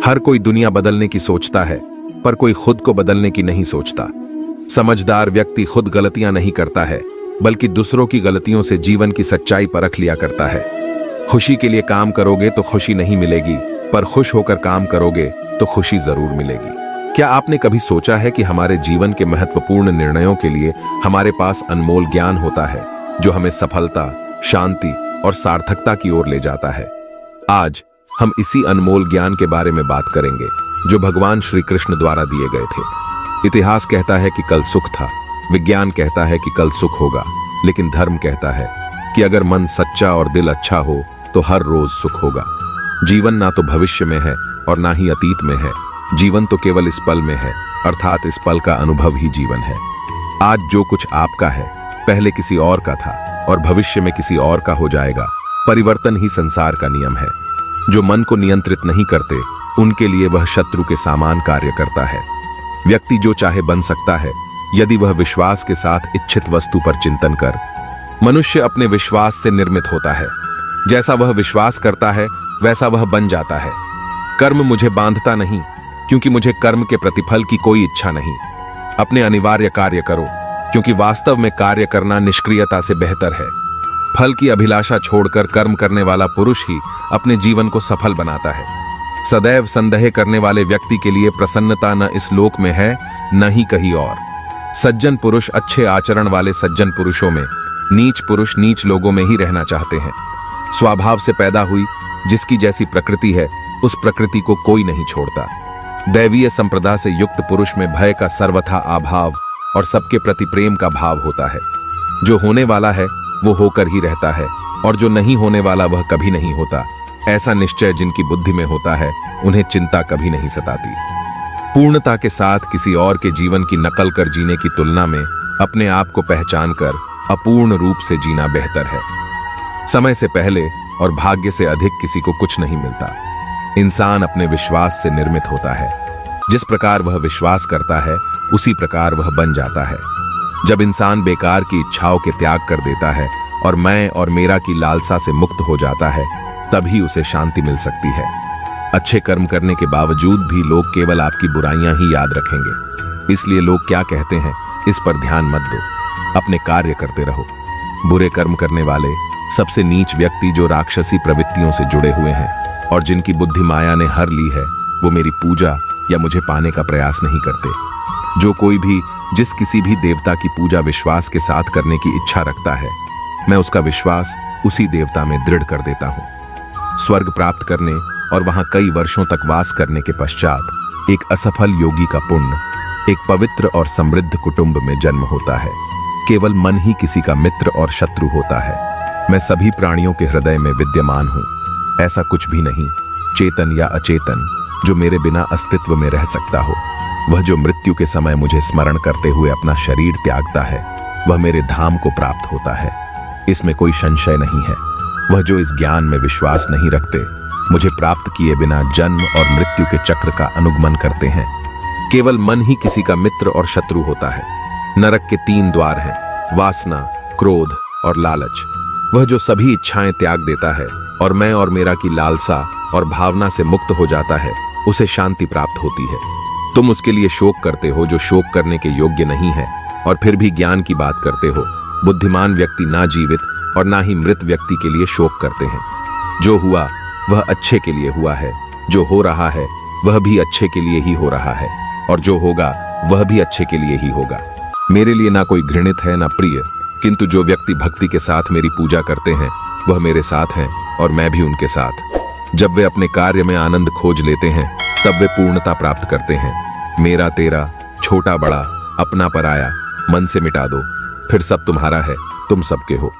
हर कोई दुनिया बदलने की सोचता है, पर कोई खुद को बदलने की नहीं सोचता। समझदार व्यक्ति खुद गलतियां नहीं करता है, बल्कि दूसरों की गलतियों से जीवन की सच्चाई परख लिया करता है। खुशी के लिए काम करोगे तो खुशी नहीं मिलेगी, पर खुश होकर काम करोगे तो खुशी जरूर मिलेगी। क्या आपने कभी सोचा है कि हमारे जीवन के महत्वपूर्ण निर्णयों के लिए हमारे पास अनमोल ज्ञान होता है, जो हमें सफलता, शांति और सार्थकता की ओर ले जाता है? आज हम इसी अनमोल ज्ञान के बारे में बात करेंगे, जो भगवान श्री कृष्ण द्वारा दिए गए थे। इतिहास कहता है कि कल सुख था, विज्ञान कहता है कि कल सुख होगा, लेकिन धर्म कहता है कि अगर मन सच्चा और दिल अच्छा हो तो हर रोज सुख होगा। जीवन ना तो भविष्य में है और ना ही अतीत में है, जीवन तो केवल इस पल में है, अर्थात इस पल का अनुभव ही जीवन है। आज जो कुछ आपका है पहले किसी और का था और भविष्य में किसी और का हो जाएगा। परिवर्तन ही संसार का नियम है। जो मन को नियंत्रित नहीं करते, उनके लिए वह शत्रु के समान कार्य करता है। व्यक्ति जो चाहे बन सकता है, यदि वह विश्वास के साथ इच्छित वस्तु पर चिंतन कर। मनुष्य अपने विश्वास से निर्मित होता है। जैसा वह विश्वास करता है वैसा वह बन जाता है। कर्म मुझे बांधता नहीं, क्योंकि मुझे कर्म के प्रतिफल की कोई इच्छा नहीं। अपने अनिवार्य कार्य करो, क्योंकि वास्तव में कार्य करना निष्क्रियता से बेहतर है। फल की अभिलाषा छोड़कर कर्म करने वाला पुरुष ही अपने जीवन को सफल बनाता है। सदैव संदेह करने वाले व्यक्ति के लिए प्रसन्नता न इस लोक में है, न ही कहीं और। सज्जन पुरुष अच्छे आचरण वाले सज्जन पुरुषों में, नीच पुरुष नीच लोगों में ही रहना चाहते हैं। स्वभाव से पैदा हुई जिसकी जैसी प्रकृति है, उस प्रकृति को कोई नहीं छोड़ता। दैवीय संप्रदा से युक्त पुरुष में भय का सर्वथा अभाव और सबके प्रति प्रेम का भाव होता है। जो होने वाला है वो होकर ही रहता है, और जो नहीं होने वाला वह कभी नहीं होता। ऐसा निश्चय जिनकी बुद्धि में होता है, उन्हें चिंता कभी नहीं सताती। पूर्णता के साथ किसी और के जीवन की नकल कर जीने की तुलना में अपने आप को पहचान कर अपूर्ण रूप से जीना बेहतर है। समय से पहले और भाग्य से अधिक किसी को कुछ नहीं मिलता। इंसान अपने विश्वास से निर्मित होता है। जिस प्रकार वह विश्वास करता है, उसी प्रकार वह बन जाता है। जब इंसान बेकार की इच्छाओं के त्याग कर देता है और मैं और मेरा की लालसा से मुक्त हो जाता है, तभी उसे शांति मिल सकती है। अच्छे कर्म करने के बावजूद भी लोग केवल आपकी बुराइयां ही याद रखेंगे। इसलिए लोग क्या कहते हैं, इस पर ध्यान मत दो, अपने कार्य करते रहो। बुरे कर्म करने वाले सबसे नीच व्यक्ति जो राक्षसी प्रवृत्तियों से जुड़े हुए हैं और जिनकी बुद्धि माया ने हर ली है, वो मेरी पूजा या मुझे पाने का प्रयास नहीं करते। जो कोई भी जिस किसी भी देवता की पूजा विश्वास के साथ करने की इच्छा रखता है, मैं उसका विश्वास उसी देवता में दृढ़ कर देता हूँ। स्वर्ग प्राप्त करने और वहां कई वर्षों तक वास करने के पश्चात एक असफल योगी का पुण्य एक पवित्र और समृद्ध कुटुंब में जन्म होता है। केवल मन ही किसी का मित्र और शत्रु होता है। मैं सभी प्राणियों के हृदय में विद्यमान हूँ। ऐसा कुछ भी नहीं, चेतन या अचेतन, जो मेरे बिना अस्तित्व में रह सकता हो। वह जो मृत्यु के समय मुझे स्मरण करते हुए अपना शरीर त्यागता है, वह मेरे धाम को प्राप्त होता है। इसमें कोई संशय नहीं है। वह जो इस ज्ञान में विश्वास नहीं रखते, मुझे प्राप्त किए बिना जन्म और मृत्यु के चक्र का अनुगमन करते हैं। केवल मन ही किसी का मित्र और शत्रु होता है। नरक के 3 द्वार हैं, वासना, क्रोध और लालच। वह जो सभी इच्छाएं त्याग देता है और मैं और मेरा की लालसा और भावना से मुक्त हो जाता है, उसे शांति प्राप्त होती है। तुम उसके लिए शोक करते हो जो शोक करने के योग्य नहीं है, और फिर भी ज्ञान की बात करते हो। बुद्धिमान व्यक्ति ना जीवित और ना ही मृत व्यक्ति के लिए शोक करते हैं। जो हुआ वह अच्छे के लिए हुआ है, जो हो रहा है वह भी अच्छे के लिए ही हो रहा है, और जो होगा वह भी अच्छे के लिए ही होगा। मेरे लिए ना कोई घृणित है ना प्रिय, किंतु जो व्यक्ति भक्ति के साथ मेरी पूजा करते हैं, वह मेरे साथ हैं और मैं भी उनके साथ। जब वे अपने कार्य में आनंद खोज लेते हैं, तब वे पूर्णता प्राप्त करते हैं। मेरा तेरा, छोटा बड़ा, अपना पराया मन से मिटा दो, फिर सब तुम्हारा है, तुम सबके हो।